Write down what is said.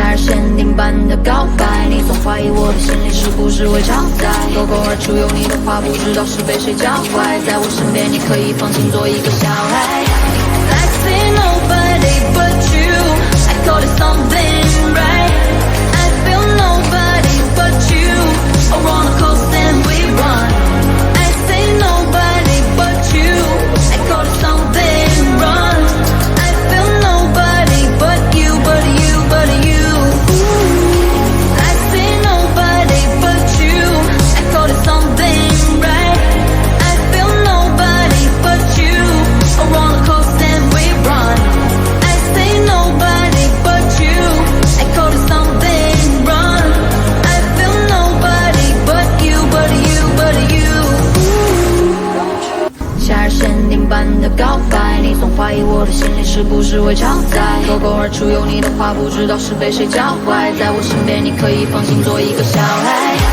夏日限定版的告白，你总怀疑我的心里是不是会超载，勾勾而出有你的话，不知道是被谁教坏，在我身边你可以放心做一个小孩。I see nobody but you, I call it something right. I feel nobody but you, around the coast and we run. I say nobody but you, I call it something run. I feel nobody but you, but you, but you. I say nobody but you, I call it something right. I feel nobody but you, around the coast and we run. I say nobody but you, I call it something run. I feel nobody but you, but you, but you. 夏日限定版的告白，你总怀疑我的心里是不是会超载，勾勾而出有你的话，不知道是被谁教坏，在我身边你可以放心做一个小孩。